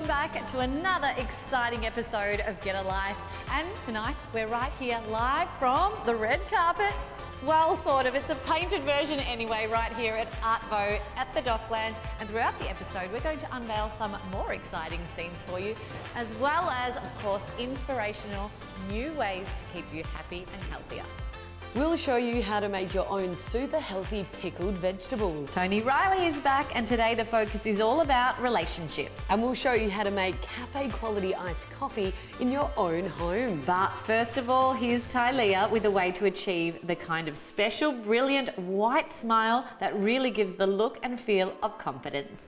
back to another exciting episode of Get a Life. And tonight we're right here live from the red carpet. Well, sort of. It's a painted version anyway, right here at Artvo at the Docklands. And throughout the episode, we're going to unveil some more exciting scenes for you, as well as, of course, inspirational new ways to keep you happy and healthier. We'll show you how to make your own super healthy pickled vegetables. Tony Riley is back, and today the focus is all about relationships. And we'll show you how to make cafe quality iced coffee in your own home. But first of all, here's Tylea with a way to achieve the kind of special, brilliant white smile that really gives the look and feel of confidence.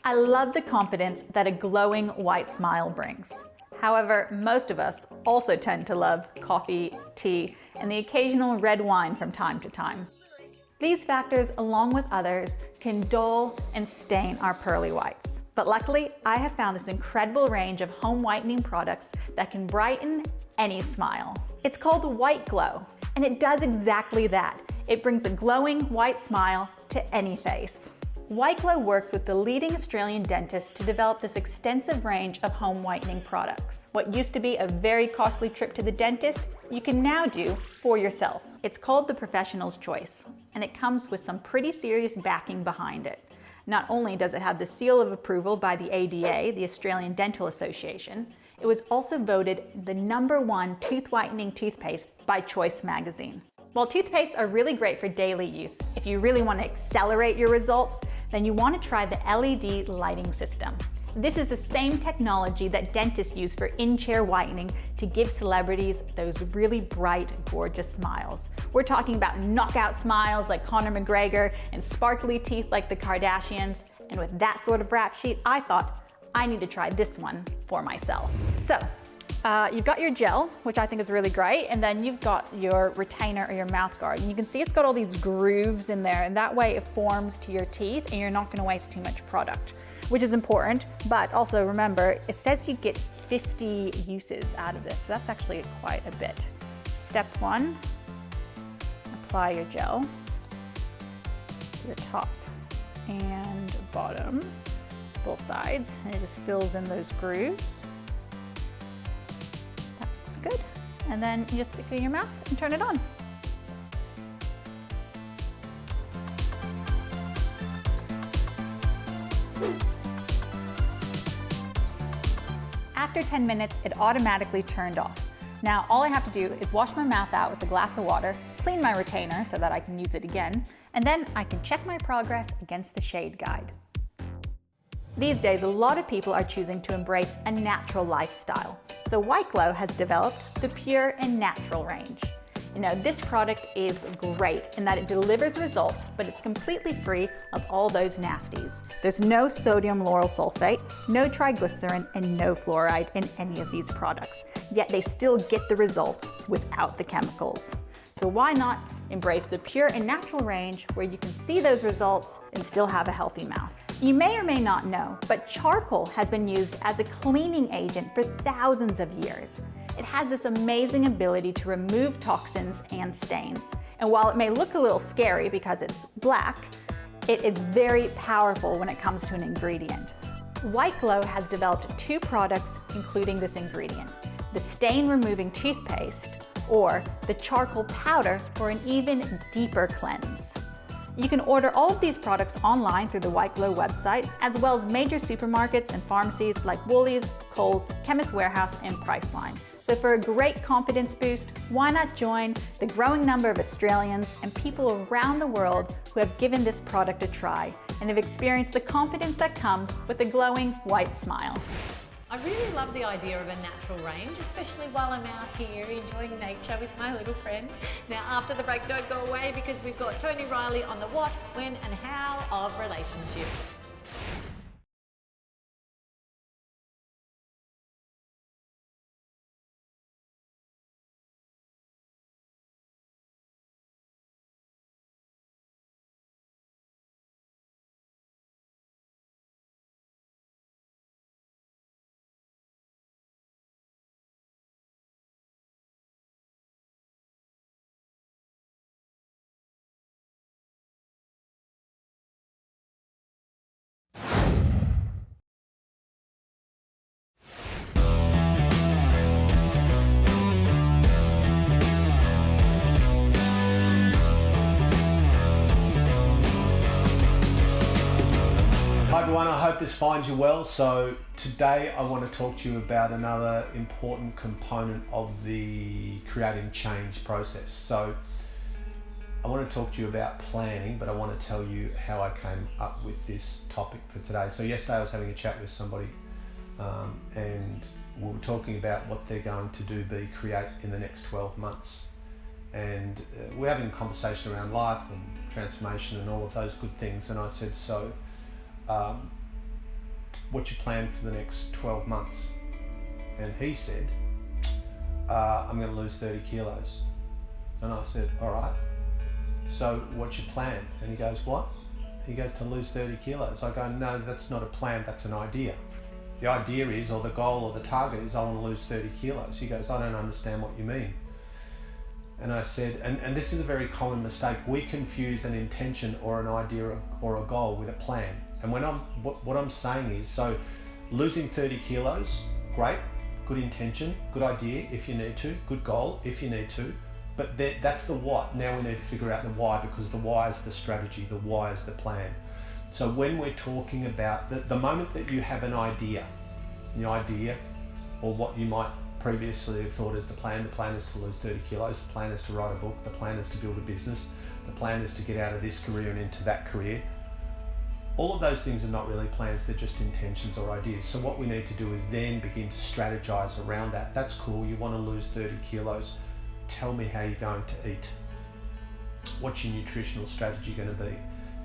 I love the confidence that a glowing white smile brings. However, most of us also tend to love coffee, tea, and the occasional red wine from time to time. These factors, along with others, can dull and stain our pearly whites. But luckily, I have found this incredible range of home whitening products that can brighten any smile. It's called White Glow, and it does exactly that. It brings a glowing white smile to any face. White Glow works with the leading Australian dentists to develop this extensive range of home whitening products. What used to be a very costly trip to the dentist, you can now do for yourself. It's called the Professional's Choice, and it comes with some pretty serious backing behind it. Not only does it have the seal of approval by the ADA, the Australian Dental Association, it was also voted the #1 tooth whitening toothpaste by Choice magazine. While toothpastes are really great for daily use, if you really want to accelerate your results, then you want to try the LED lighting system. This is the same technology that dentists use for in-chair whitening to give celebrities those really bright, gorgeous smiles. We're talking about knockout smiles like Conor McGregor and sparkly teeth like the Kardashians. And with that sort of rap sheet, I thought I need to try this one for myself. So, you've got your gel, which I think is really great, and then you've got your retainer or your mouth guard. And you can see it's got all these grooves in there, and that way it forms to your teeth and you're not gonna waste too much product, which is important. But also remember, it says you get 50 uses out of this. So that's actually quite a bit. Step 1, apply your gel to the top and bottom, both sides, and it just fills in those grooves. Good. And then you just stick it in your mouth and turn it on. After 10 minutes, it automatically turned off. Now, all I have to do is wash my mouth out with a glass of water, clean my retainer so that I can use it again, and then I can check my progress against the shade guide. These days, a lot of people are choosing to embrace a natural lifestyle. So White Glow has developed the Pure and Natural range. You know, this product is great in that it delivers results, but it's completely free of all those nasties. There's no sodium lauryl sulfate, no triglycerin, and no fluoride in any of these products. Yet they still get the results without the chemicals. So why not embrace the Pure and Natural range where you can see those results and still have a healthy mouth? You may or may not know, but charcoal has been used as a cleaning agent for thousands of years. It has this amazing ability to remove toxins and stains. And while it may look a little scary because it's black, it is very powerful when it comes to an ingredient. White Glow has developed 2 products including this ingredient: the stain removing toothpaste or the charcoal powder for an even deeper cleanse. You can order all of these products online through the White Glow website, as well as major supermarkets and pharmacies like Woolies, Coles, Chemist Warehouse, and Priceline. So for a great confidence boost, why not join the growing number of Australians and people around the world who have given this product a try and have experienced the confidence that comes with a glowing white smile. I really love the idea of a natural range, especially while I'm out here enjoying nature with my little friend. Now, after the break, don't go away because we've got Tony Riley on the what, when and how of relationships. everyone, I hope this finds you well. So today I want to talk to you about another important component of the creating change process. So I want to talk to you about planning, but I want to tell you how I came up with this topic for today. So yesterday I was having a chat with somebody and we were talking about what they're going to create in the next 12 months. And we're having a conversation around life and transformation and all of those good things. And I said, so what's your plan for the next 12 months? And he said, I'm going to lose 30 kilos. And I said, all right, so what's your plan? And he goes, what? He goes, to lose 30 kilos. I go, no, that's not a plan, that's an idea. The idea is, or the goal or the target is, I want to lose 30 kilos. He goes, I don't understand what you mean. And I said, and this is a very common mistake. We confuse an intention or an idea or a goal with a plan. And what I'm saying is, so losing 30 kilos, great, good intention, good idea if you need to, good goal if you need to, but that's the what. Now we need to figure out the why, because the why is the strategy, the why is the plan. So when we're talking about the moment that you have an idea, or what you might previously have thought as the plan is to lose 30 kilos, the plan is to write a book, the plan is to build a business, the plan is to get out of this career and into that career. All of those things are not really plans, they're just intentions or ideas. So what we need to do is then begin to strategize around that. That's cool, you want to lose 30 kilos. Tell me how you're going to eat. What's your nutritional strategy going to be?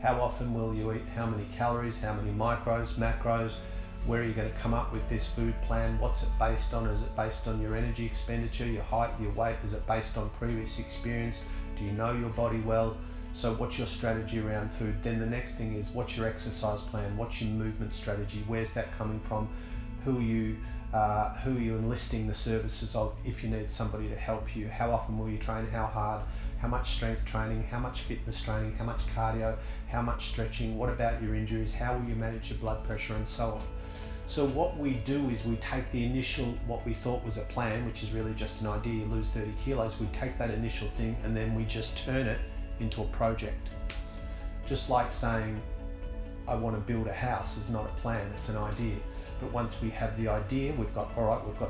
How often will you eat? How many calories? How many micros, macros? Where are you going to come up with this food plan? What's it based on? Is it based on your energy expenditure, your height, your weight? Is it based on previous experience? Do you know your body well? So what's your strategy around food? Then the next thing is, what's your exercise plan? What's your movement strategy? Where's that coming from? Who are you enlisting the services of if you need somebody to help you? How often will you train? How hard? How much strength training? How much fitness training? How much cardio? How much stretching? What about your injuries? How will you manage your blood pressure and so on? So what we do is we take the initial, what we thought was a plan, which is really just an idea, you lose 30 kilos, we take that initial thing and then we just turn it into a project. Just like saying, I want to build a house is not a plan, it's an idea. But once we have the idea, we've got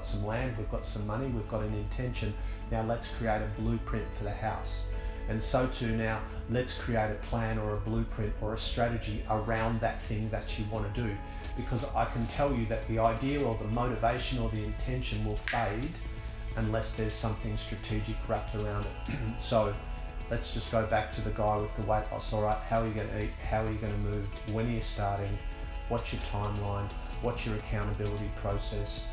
some land, we've got some money, we've got an intention, now let's create a blueprint for the house. And so too now, let's create a plan or a blueprint or a strategy around that thing that you want to do. Because I can tell you that the idea or the motivation or the intention will fade unless there's something strategic wrapped around it. So let's just go back to the guy with the weight loss. All right, how are you going to eat? How are you going to move? When are you starting? What's your timeline? What's your accountability process?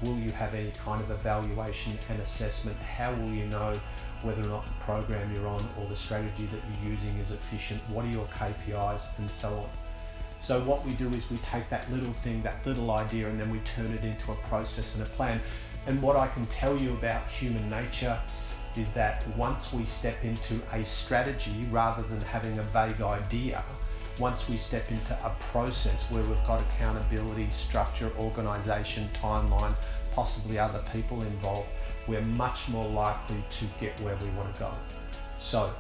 Will you have any kind of evaluation and assessment? How will you know whether or not the program you're on or the strategy that you're using is efficient? What are your KPIs and so on? So what we do is we take that little thing, that little idea, and then we turn it into a process and a plan. And what I can tell you about human nature is that once we step into a strategy rather than having a vague idea, once we step into a process where we've got accountability, structure, organization, timeline, possibly other people involved, we're much more likely to get where we want to go. So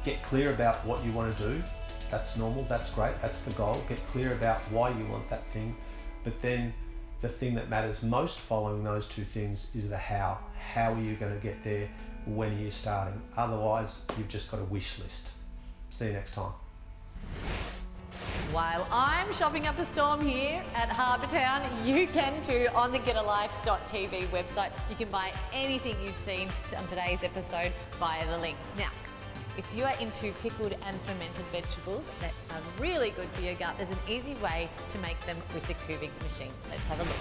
get clear about what you want to do. That's normal, that's great, that's the goal. Get clear about why you want that thing. But then the thing that matters most following those two things is the how. How are you going to get there? When are you starting? Otherwise, you've just got a wish list. See you next time. While I'm shopping up a storm here at Harbour Town, you can too on the GetALife.tv website. You can buy anything you've seen on today's episode via the links. Now, if you are into pickled and fermented vegetables that are really good for your gut, there's an easy way to make them with the Kuvings machine. Let's have a look.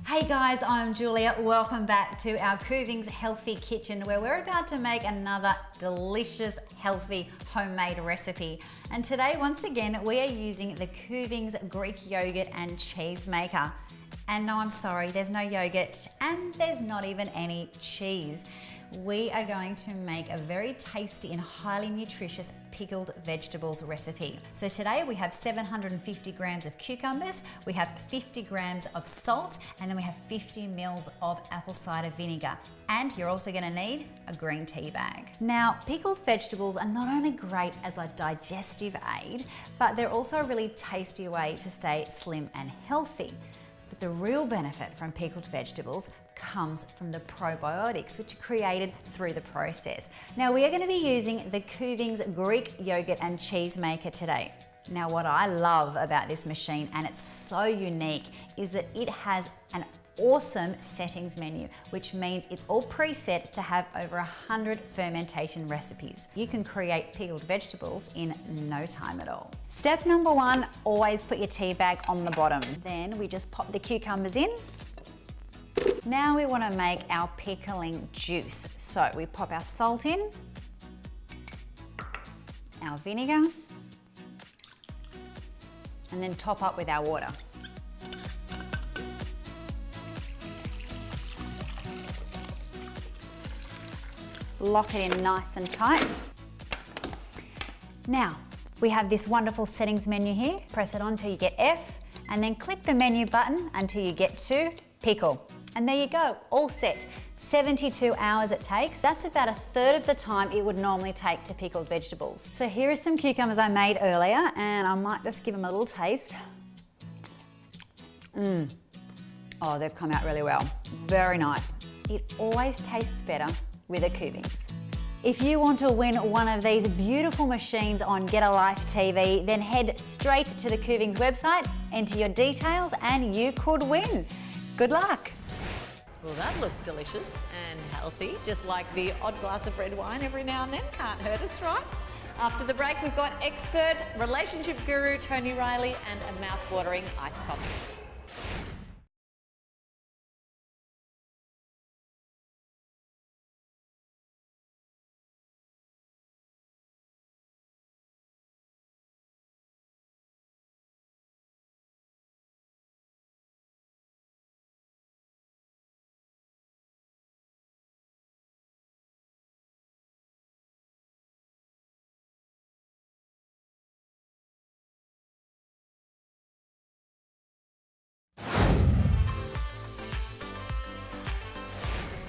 Hey guys, I'm Julia. Welcome back to our Kuvings Healthy Kitchen, where we're about to make another delicious, healthy, homemade recipe. And today, once again, we are using the Kuvings Greek yogurt and cheese maker. And no, I'm sorry, there's no yogurt and there's not even any cheese. we are going to make a very tasty and highly nutritious pickled vegetables recipe. So today we have 750 grams of cucumbers, we have 50 grams of salt, and then we have 50 mils of apple cider vinegar. And you're also gonna need a green tea bag. Now, pickled vegetables are not only great as a digestive aid, but they're also a really tasty way to stay slim and healthy. But the real benefit from pickled vegetables comes from the probiotics which are created through the process. Now we are going to be using the Kuvings Greek yogurt and cheese maker today. Now what I love about this machine, and it's so unique, is that it has an awesome settings menu, which means it's all preset to have over 100 fermentation recipes. You can create pickled vegetables in no time at all. Step number 1, always put your tea bag on the bottom. Then we just pop the cucumbers in. Now we want to make our pickling juice. So we pop our salt in, our vinegar, and then top up with our water. Lock it in nice and tight. Now, we have this wonderful settings menu here. Press it on till you get F, and then click the menu button until you get to pickle. And there you go, all set. 72 hours it takes. That's about 1/3 of the time it would normally take to pickle vegetables. So here are some cucumbers I made earlier, and I might just give them a little taste. Oh, they've come out really well. Very nice. It always tastes better with a Kuvings. If you want to win one of these beautiful machines on Get a Life TV, then head straight to the Kuvings website, enter your details, and you could win. Good luck. Well, that looked delicious and healthy, just like the odd glass of red wine every now and then. Can't hurt us, right? After the break, we've got expert relationship guru Tony Riley and a mouth-watering iced coffee.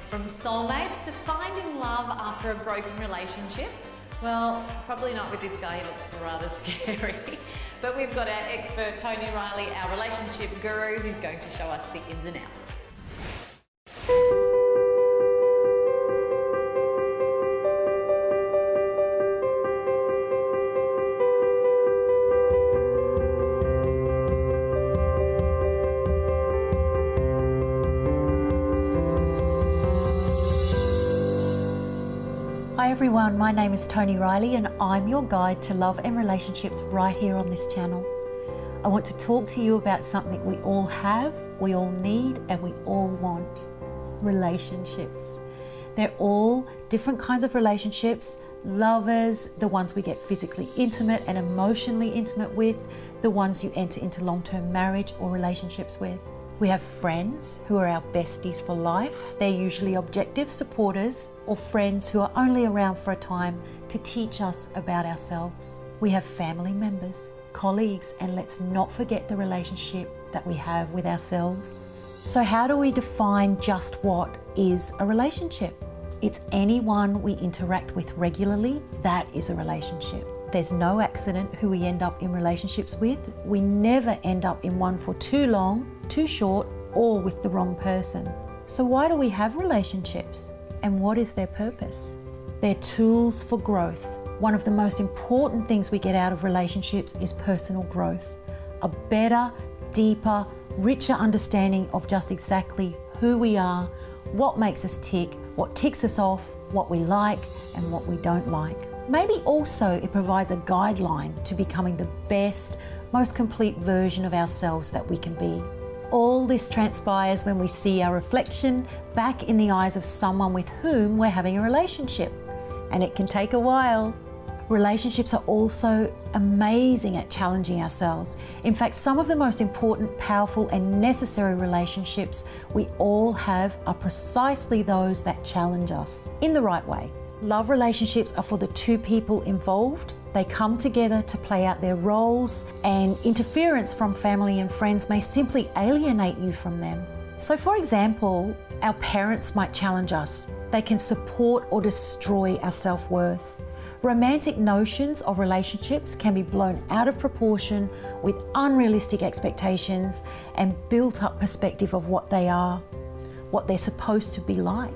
From soulmates to finding love after a broken relationship. Well, probably not with this guy, he looks rather scary. But we've got our expert Tony Riley, our relationship guru, who's going to show us the ins and outs. Hi everyone, my name is Tony Riley and I'm your guide to love and relationships right here on this channel. I want to talk to you about something we all have, we all need, and we all want. Relationships. They're all different kinds of relationships. Lovers, the ones we get physically intimate and emotionally intimate with, the ones you enter into long-term marriage or relationships with. We have friends who are our besties for life. They're usually objective supporters or friends who are only around for a time to teach us about ourselves. We have family members, colleagues, and let's not forget the relationship that we have with ourselves. So how do we define just what is a relationship? It's anyone we interact with regularly, that is a relationship. There's no accident who we end up in relationships with. We never end up in one for too long, too short, or with the wrong person. So why do we have relationships? And what is their purpose? They're tools for growth. One of the most important things we get out of relationships is personal growth. A better, deeper, richer understanding of just exactly who we are, what makes us tick, what ticks us off, what we like and what we don't like. Maybe also it provides a guideline to becoming the best, most complete version of ourselves that we can be. All this transpires when we see our reflection back in the eyes of someone with whom we're having a relationship. And it can take a while. Relationships are also amazing at challenging ourselves. In fact, some of the most important, powerful, and necessary relationships we all have are precisely those that challenge us in the right way. Love relationships are for the two people involved. They come together to play out their roles, and interference from family and friends may simply alienate you from them. So, for example, our parents might challenge us. They can support or destroy our self-worth. Romantic notions of relationships can be blown out of proportion with unrealistic expectations and built-up perspective of what they are, what they're supposed to be like.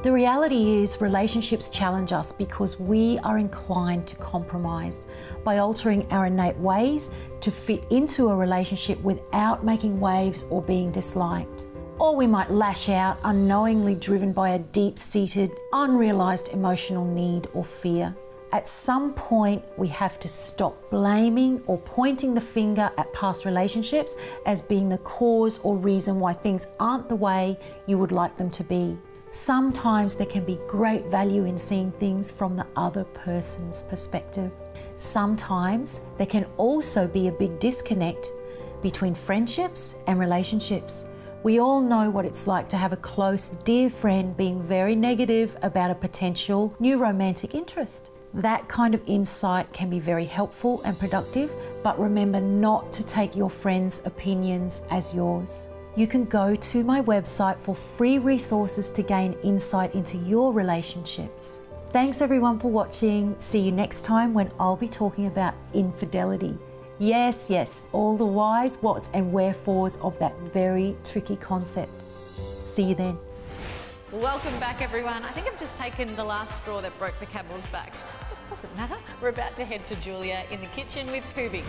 The reality is, relationships challenge us because we are inclined to compromise by altering our innate ways to fit into a relationship without making waves or being disliked. Or we might lash out unknowingly, driven by a deep-seated, unrealised emotional need or fear. At some point, we have to stop blaming or pointing the finger at past relationships as being the cause or reason why things aren't the way you would like them to be. Sometimes there can be great value in seeing things from the other person's perspective. Sometimes there can also be a big disconnect between friendships and relationships. We all know what it's like to have a close, dear friend being very negative about a potential new romantic interest. That kind of insight can be very helpful and productive, but remember not to take your friends' opinions as yours. You can go to my website for free resources to gain insight into your relationships. Thanks everyone for watching. See you next time when I'll be talking about infidelity. Yes, all the whys, whats and wherefores of that very tricky concept. See you then. Welcome back, everyone. I think I've just taken the last straw that broke the camel's back. It doesn't matter. We're about to head to Julia in the kitchen with Kubi.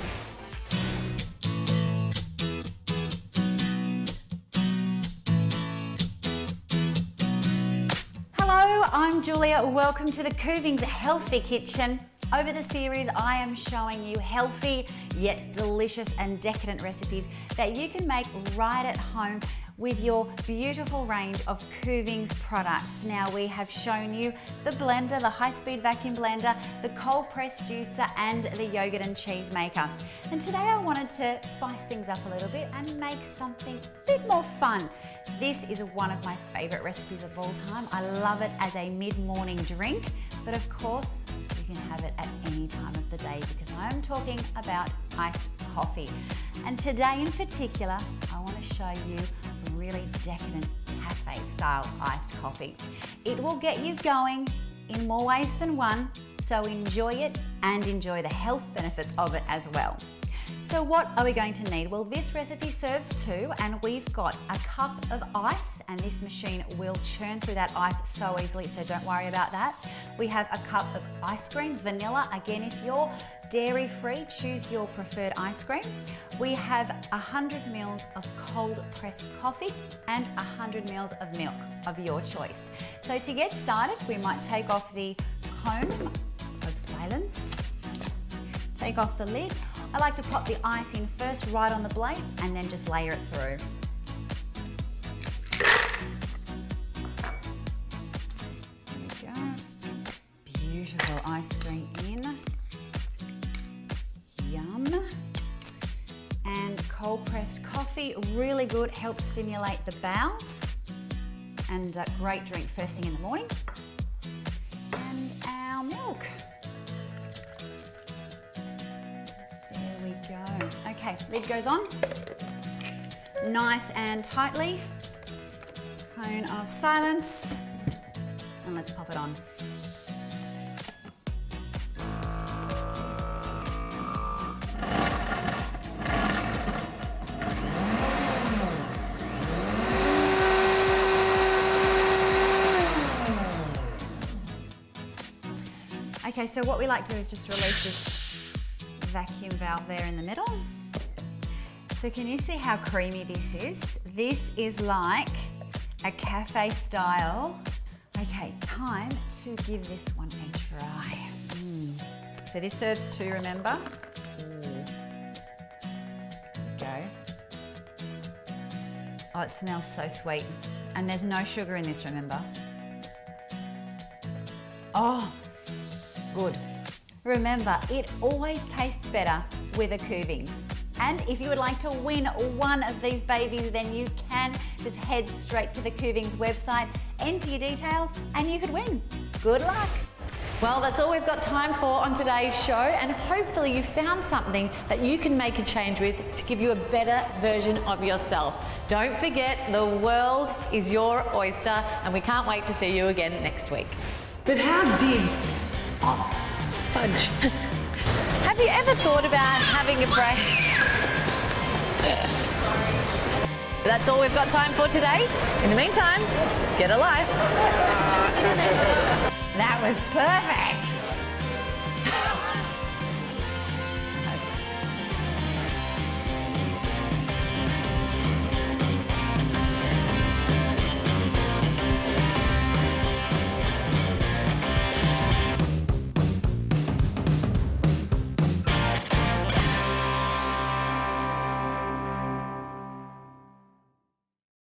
Hello, I'm Julia. Welcome to the Kuvings Healthy Kitchen. Over the series, I am showing you healthy yet delicious and decadent recipes that you can make right at home with your beautiful range of Kuvings products. Now, we have shown you the blender, the high-speed vacuum blender, the cold press juicer and the yogurt and cheese maker. And today I wanted to spice things up a little bit and make something a bit more fun. This is one of my favorite recipes of all time. I love it as a mid-morning drink, but of course, you can have it at any time of the day because I'm talking about iced coffee. And today in particular, I want to show you really decadent cafe style iced coffee. It will get you going in more ways than one, so enjoy it and enjoy the health benefits of it as well. So what are we going to need? Well, this recipe serves two, and we've got a cup of ice, and this machine will churn through that ice so easily, so don't worry about that. We have a cup of ice cream, vanilla. Again, if you're dairy-free, choose your preferred ice cream. We have 100 mils of cold pressed coffee and 100 mils of milk of your choice. So to get started, we might take off the cone of silence, take off the lid. I like to pop the ice in first right on the blades and then just layer it through. There we go, just beautiful ice cream in. Yum. And cold pressed coffee, really good, helps stimulate the bowels. And a great drink first thing in the morning. And our milk. Okay, lid goes on, nice and tightly, cone of silence, and let's pop it on. Okay, so what we like to do is just release this vacuum valve there in the middle. So can you see how creamy this is? This is like a cafe style. Okay, time to give this one a try. So this serves two, remember? There we go. Oh, it smells so sweet. And there's no sugar in this, remember? Oh, good. Remember, it always tastes better with a Kuvings. And if you would like to win one of these babies, then you can just head straight to the Kuvings website, enter your details, and you could win. Good luck. Well, that's all we've got time for on today's show, and hopefully you found something that you can make a change with to give you a better version of yourself. Don't forget, the world is your oyster, and we can't wait to see you again next week. But how did... Oh, fudge. Have you ever thought about having a break? That's all we've got time for today. In the meantime, get a life. That was perfect.